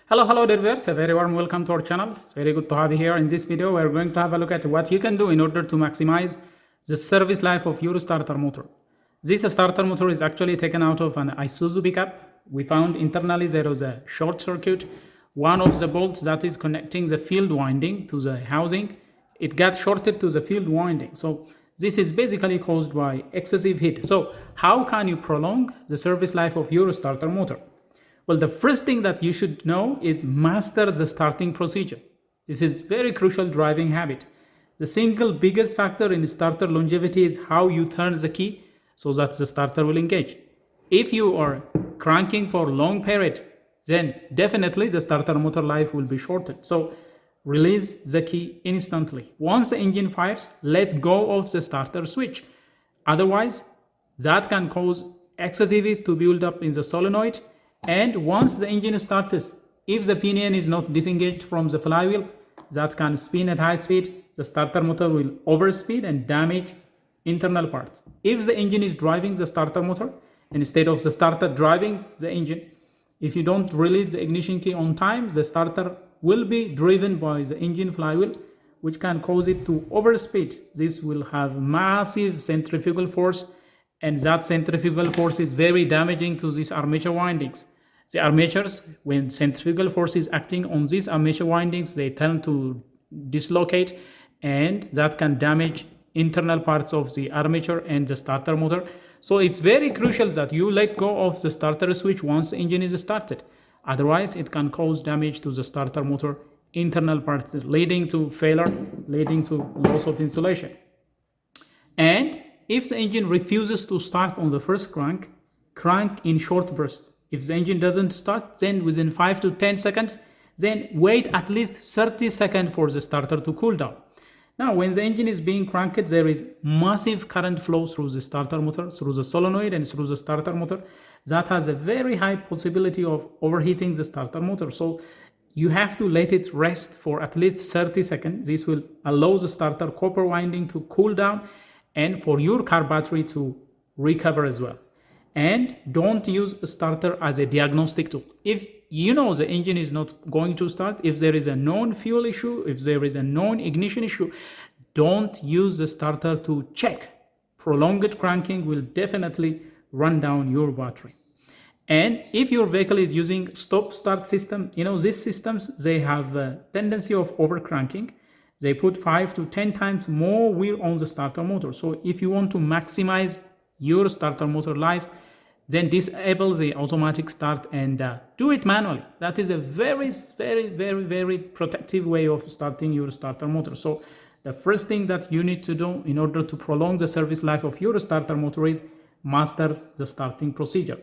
Hello dear viewers, a very warm welcome to our channel. It's very good to have you here. In this video, we're going to have a look at what you can do in order to maximize the service life of your starter motor. This starter motor is actually taken out of an Isuzu pickup. We found internally there was a short circuit. One of the bolts that is connecting the field winding to the housing, it got shorted to the field winding. So this is basically caused by excessive heat. So how can you prolong the service life of your starter motor? Well, the first thing that you should know is master the starting procedure. This is very crucial driving habit. The single biggest factor in starter longevity is how you turn the key so that the starter will engage. If you are cranking for a long period, then definitely the starter motor life will be shortened. So release the key instantly. Once the engine fires, let go of the starter switch. Otherwise, that can cause excessive heat to build up in the solenoid. And once the engine starts, if the pinion is not disengaged from the flywheel, that can spin at high speed, the starter motor will overspeed and damage internal parts. If the engine is driving the starter motor, instead of the starter driving the engine, if you don't release the ignition key on time, the starter will be driven by the engine flywheel, which can cause it to overspeed. This will have massive centrifugal force, and that centrifugal force is very damaging to these armature windings. The armatures, when centrifugal force is acting on these armature windings, they tend to dislocate, and that can damage internal parts of the armature and the starter motor. So it's very crucial that you let go of the starter switch once the engine is started. Otherwise, it can cause damage to the starter motor internal parts, leading to failure, leading to loss of insulation. And if the engine refuses to start on the first crank, crank in short bursts. If the engine doesn't start, then within 5 to 10 seconds, then wait at least 30 seconds for the starter to cool down. Now, when the engine is being cranked, there is massive current flow through the starter motor, through the solenoid and through the starter motor. That has a very high possibility of overheating the starter motor. So you have to let it rest for at least 30 seconds. This will allow the starter copper winding to cool down and for your car battery to recover as well. And don't use a starter as a diagnostic tool. If you know the engine is not going to start, if there is a known fuel issue, if there is a known ignition issue, don't use the starter to check. Prolonged cranking will definitely run down your battery. And if your vehicle is using stop-start system, these systems, they have a tendency of over-cranking. They put 5 to 10 times more wear on the starter motor. So if you want to maximize your starter motor life, then disable the automatic start and do it manually. That is a very protective way of starting your starter motor. So the first thing that you need to do in order to prolong the service life of your starter motor is master the starting procedure.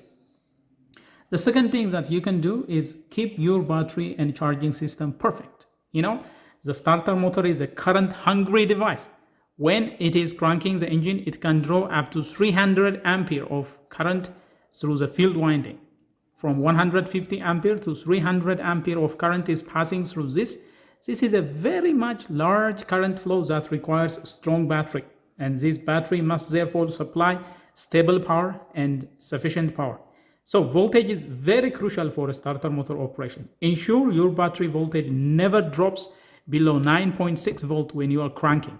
The second thing that you can do is keep your battery and charging system perfect. The starter motor is a current hungry device. When it is cranking the engine, it can draw up to 300 ampere of current through the field winding. From 150 ampere to 300 ampere of current is passing through this. This is a very much large current flow that requires strong battery. And this battery must therefore supply stable power and sufficient power. So voltage is very crucial for a starter motor operation. Ensure your battery voltage never drops below 9.6 volt when you are cranking.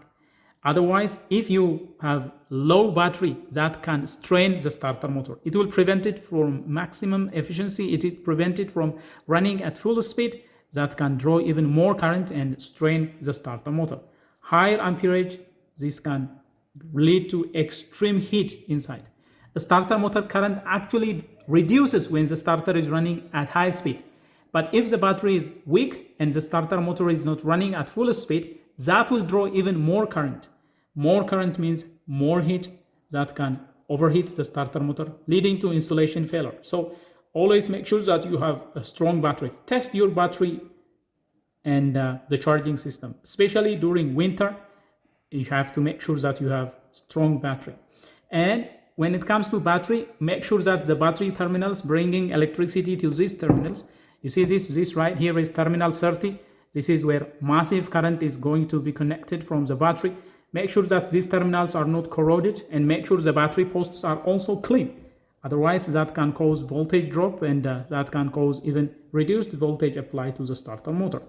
Otherwise, if you have low battery, that can strain the starter motor. It will prevent it from maximum efficiency. It will prevent it from running at full speed. That can draw even more current and strain the starter motor. Higher amperage, this can lead to extreme heat inside. The starter motor current actually reduces when the starter is running at high speed. But if the battery is weak and the starter motor is not running at full speed, that will draw even more current. More current means more heat that can overheat the starter motor, leading to insulation failure. So always make sure that you have a strong battery. Test your battery and the charging system. Especially during winter, you have to make sure that you have strong battery. And when it comes to battery, make sure that the battery terminals bringing electricity to these terminals. You see this right here is terminal 30. This is where massive current is going to be connected from the battery. Make sure that these terminals are not corroded and make sure the battery posts are also clean. Otherwise, that can cause voltage drop, and that can cause even reduced voltage applied to the starter motor.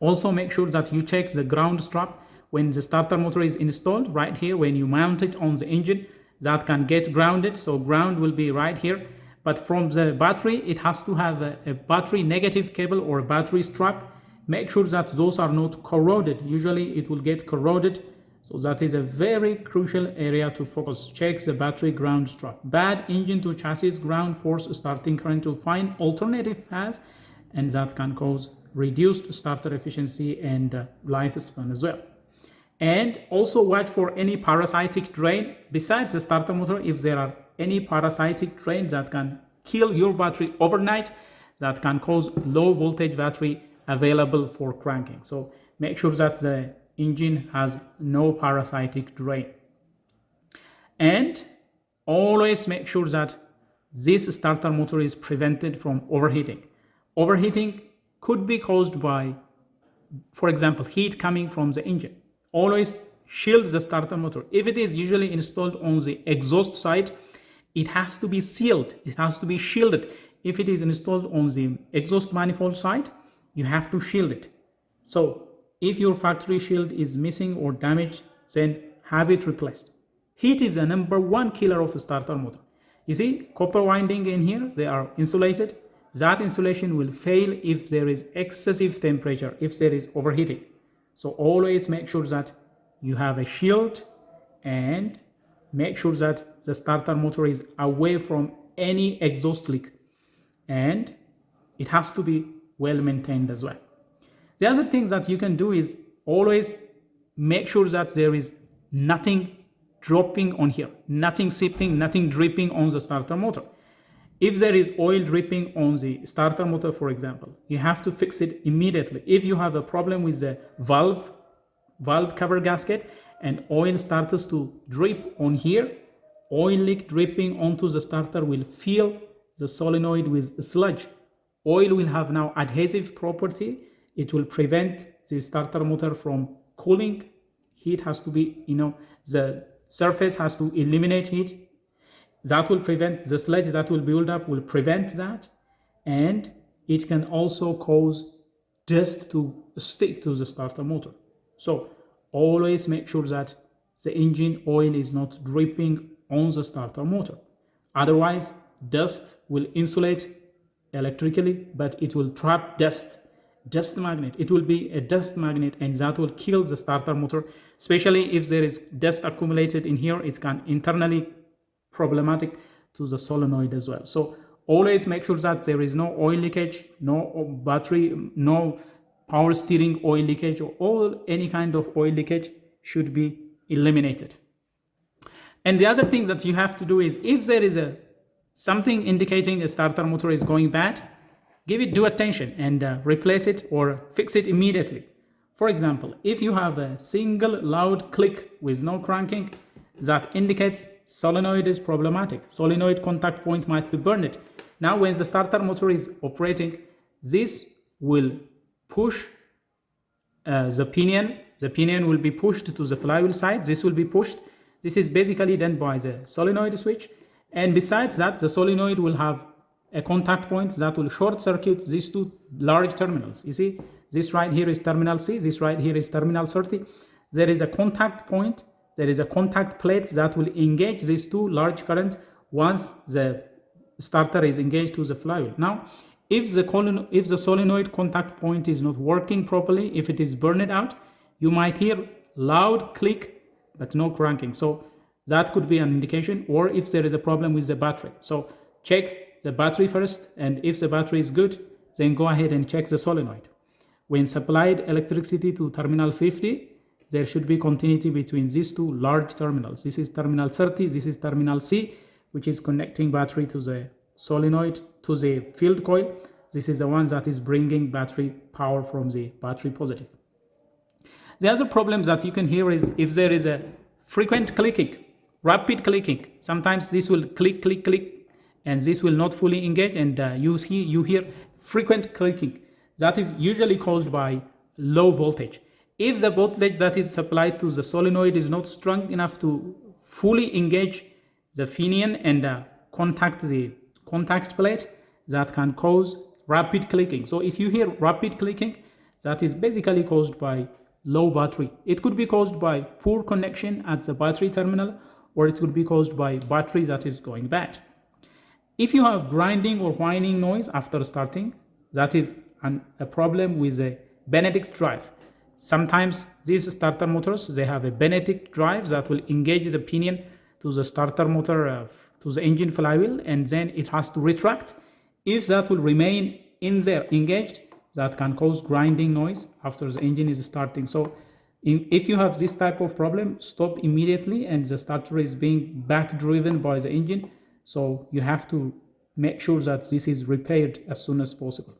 Also, make sure that you check the ground strap when the starter motor is installed. Right here, when you mount it on the engine, that can get grounded, so ground will be right here. But from the battery, it has to have a battery negative cable or a battery strap. Make sure that those are not corroded. Usually it will get corroded, so that is a very crucial area to focus. Check the battery ground strap. Bad engine to chassis ground force starting current to find alternative paths, and that can cause reduced starter efficiency and lifespan as well. And also watch for any parasitic drain besides the starter motor. If there are any parasitic drain that can kill your battery overnight, that can cause low voltage battery available for cranking. So make sure that the engine has no parasitic drain. And always make sure that this starter motor is prevented from overheating. Overheating could be caused by, for example, heat coming from the engine. Always shield the starter motor. If it is usually installed on the exhaust side, it has to be sealed. It has to be shielded. If it is installed on the exhaust manifold side, you have to shield it. So if your factory shield is missing or damaged, then have it replaced. Heat is the #1 killer of a starter motor. You see, copper winding in here, they are insulated. That insulation will fail if there is excessive temperature, if there is overheating. So always make sure that you have a shield, and make sure that the starter motor is away from any exhaust leak, and it has to be well maintained as well. The other thing that you can do is always make sure that there is nothing dropping on here, nothing seeping, nothing dripping on the starter motor. If there is oil dripping on the starter motor, for example, you have to fix it immediately. If you have a problem with the valve cover gasket and oil starts to drip on here, oil leak dripping onto the starter will fill the solenoid with sludge. Oil will have now adhesive property. It will prevent the starter motor from cooling. Heat has to be, the surface has to eliminate heat. That will prevent the sludge that will build up, will prevent that. And it can also cause dust to stick to the starter motor. So always make sure that the engine oil is not dripping on the starter motor. Otherwise, dust will insulate electrically, but it will trap dust magnet. It will be a dust magnet, and that will kill the starter motor, especially if there is dust accumulated in here. It can internally problematic to the solenoid as well. So always make sure that there is no oil leakage, no battery, no power steering oil leakage, or any kind of oil leakage should be eliminated. And the other thing that you have to do is, if there is something indicating a starter motor is going bad, give it due attention and replace it or fix it immediately. For example, if you have a single loud click with no cranking, that indicates solenoid is problematic. Solenoid contact point might be burned. Now, when the starter motor is operating, this will push the pinion. The pinion will be pushed to the flywheel side. This will be pushed. This is basically done by the solenoid switch. And besides that, the solenoid will have a contact point that will short circuit these two large terminals. You see, this right here is terminal C. This right here is terminal 30. There is a contact point. There is a contact plate that will engage these two large currents once the starter is engaged to the flywheel. Now, if the solenoid contact point is not working properly, if it is burned out, you might hear loud click but no cranking. So that could be an indication, or if there is a problem with the battery. So check the battery first, and if the battery is good, then go ahead and check the solenoid. When supplied electricity to terminal 50, there should be continuity between these two large terminals. This is terminal 30, this is terminal C, which is connecting battery to the solenoid, to the field coil. This is the one that is bringing battery power from the battery positive. The other problem that you can hear is if there is a frequent clicking, rapid clicking. Sometimes this will click, click, click, and this will not fully engage, and you hear frequent clicking. That is usually caused by low voltage. If the voltage that is supplied to the solenoid is not strong enough to fully engage the pinion and the contact plate that can cause rapid clicking. So if you hear rapid clicking, that is basically caused by low battery. It could be caused by poor connection at the battery terminal, or it could be caused by battery that is going bad. If you have grinding or whining noise after starting, that is a problem with a Benedict drive. Sometimes these starter motors, they have a Benedict drive that will engage the pinion to the starter motor, to the engine flywheel, and then it has to retract. If that will remain in there engaged, that can cause grinding noise after the engine is starting. So if you have this type of problem, stop immediately, and the starter is being back driven by the engine. So you have to make sure that this is repaired as soon as possible.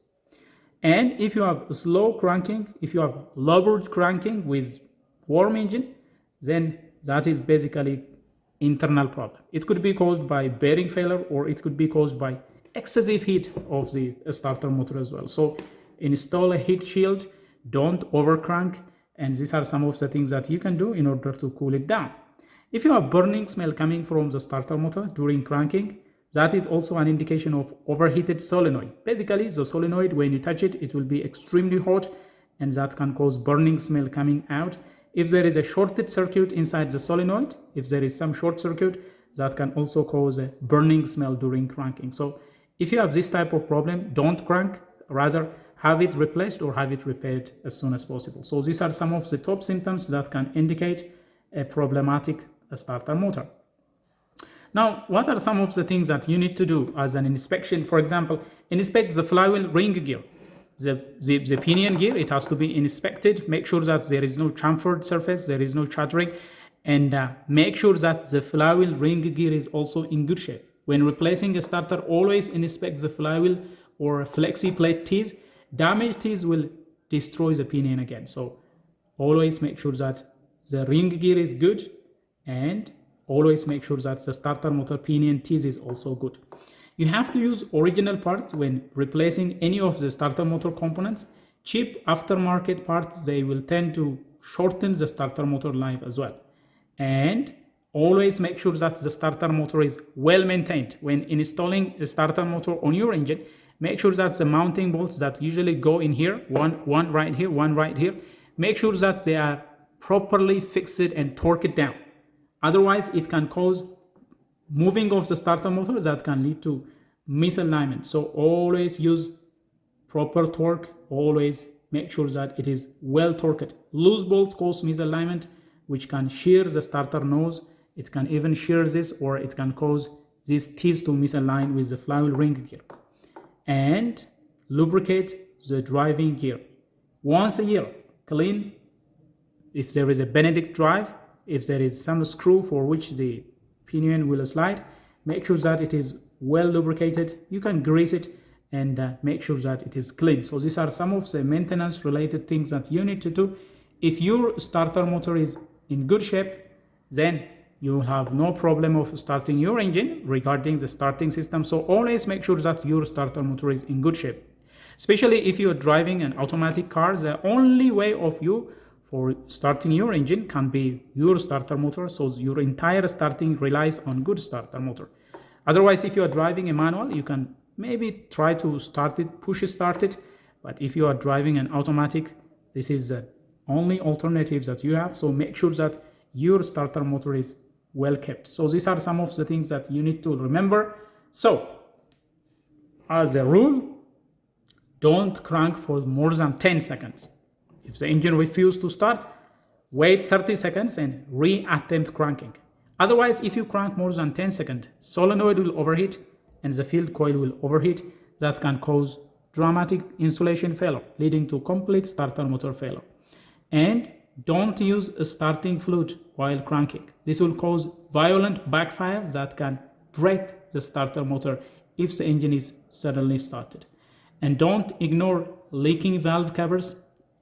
And if you have slow cranking, if you have lowered cranking with warm engine, then that is basically internal problem. It could be caused by bearing failure, or it could be caused by excessive heat of the starter motor as well. So install a heat shield, don't overcrank, and these are some of the things that you can do in order to cool it down. If you have burning smell coming from the starter motor during cranking, that is also an indication of overheated solenoid. Basically, the solenoid, when you touch it, it will be extremely hot, and that can cause burning smell coming out. If there is a shorted circuit inside the solenoid, if there is some short circuit, that can also cause a burning smell during cranking. So if you have this type of problem, don't crank, rather have it replaced or have it repaired as soon as possible. So these are some of the top symptoms that can indicate a problematic starter motor. Now, what are some of the things that you need to do as an inspection? For example, inspect the flywheel ring gear. The pinion gear, it has to be inspected. Make sure that there is no chamfered surface, there is no chattering, and make sure that the flywheel ring gear is also in good shape. When replacing a starter, always inspect the flywheel or flexi plate teeth. Damaged teeth will destroy the pinion again. So always make sure that the ring gear is good, and always make sure that the starter motor pinion teeth is also good. You have to use original parts when replacing any of the starter motor components. Cheap aftermarket parts, they will tend to shorten the starter motor life as well. And always make sure that the starter motor is well maintained. When installing a starter motor on your engine, make sure that the mounting bolts that usually go in here, one right here, one right here, make sure that they are properly fixed and torqued down. Otherwise, it can cause moving of the starter motor that can lead to misalignment. So always use proper torque. Always make sure that it is well torqued. Loose bolts cause misalignment, which can shear the starter nose. It can even shear this, or it can cause these teeth to misalign with the flywheel ring gear. And lubricate the driving gear. Once a year, clean. If there is a Benedict drive, if there is some screw for which the pinion will slide, make sure that it is well lubricated. You can grease it and make sure that it is clean. So these are some of the maintenance related things that you need to do. If your starter motor is in good shape, then you have no problem of starting your engine regarding the starting system. So always make sure that your starter motor is in good shape. Especially if you're driving an automatic car, the only way of you for starting your engine can be your starter motor. So your entire starting relies on good starter motor. Otherwise, if you are driving a manual, you can maybe try to start it, push start it. But if you are driving an automatic, this is the only alternative that you have. So make sure that your starter motor is well kept. So these are some of the things that you need to remember. So as a rule, don't crank for more than 10 seconds. If the engine refuses to start, wait 30 seconds and re-attempt cranking. Otherwise, if you crank more than 10 seconds, solenoid will overheat and the field coil will overheat. That can cause dramatic insulation failure, leading to complete starter motor failure. And don't use a starting fluid while cranking. This will cause violent backfire that can break the starter motor if the engine is suddenly started. And don't ignore leaking valve covers,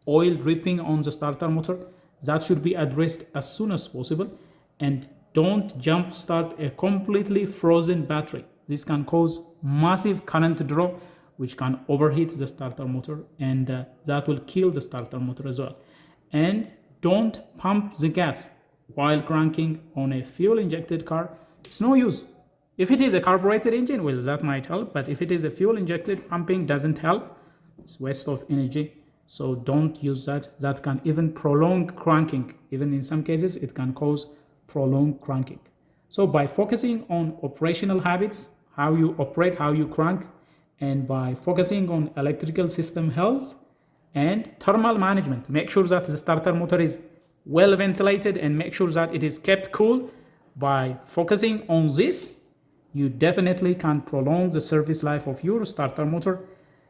oil dripping on the starter motor. That should be addressed as soon as possible. And don't jump start a completely frozen battery. This can cause massive current draw, which can overheat the starter motor, and that will kill the starter motor as well. And don't pump the gas while cranking on a fuel injected car. It's no use. If it is a carbureted engine, well, that might help, but if it is a fuel injected, pumping doesn't help. It's waste of energy, so don't use that. That can even prolong cranking. Even in some cases, it can cause prolonged cranking. So by focusing on operational habits, how you operate, how you crank, and by focusing on electrical system health and thermal management, make sure that the starter motor is well ventilated and make sure that it is kept cool. By focusing on this, you definitely can prolong the service life of your starter motor.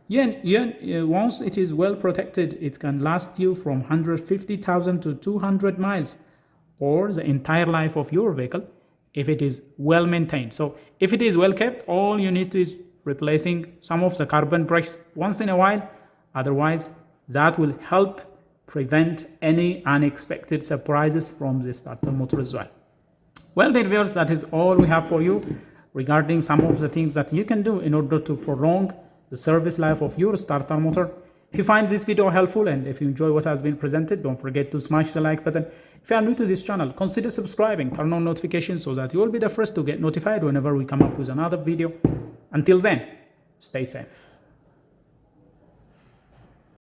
Once it is well protected, it can last you from 150,000 to 200 miles or the entire life of your vehicle if it is well maintained. So if it is well kept, all you need to is replacing some of the carbon brakes once in a while. Otherwise, that will help prevent any unexpected surprises from the starter motor as well. Well, dear viewers, that is all we have for you regarding some of the things that you can do in order to prolong the service life of your starter motor. If you find this video helpful and if you enjoy what has been presented, don't forget to smash the like button. If you are new to this channel, consider subscribing, turn on notifications so that you will be the first to get notified whenever we come up with another video. Until then, stay safe.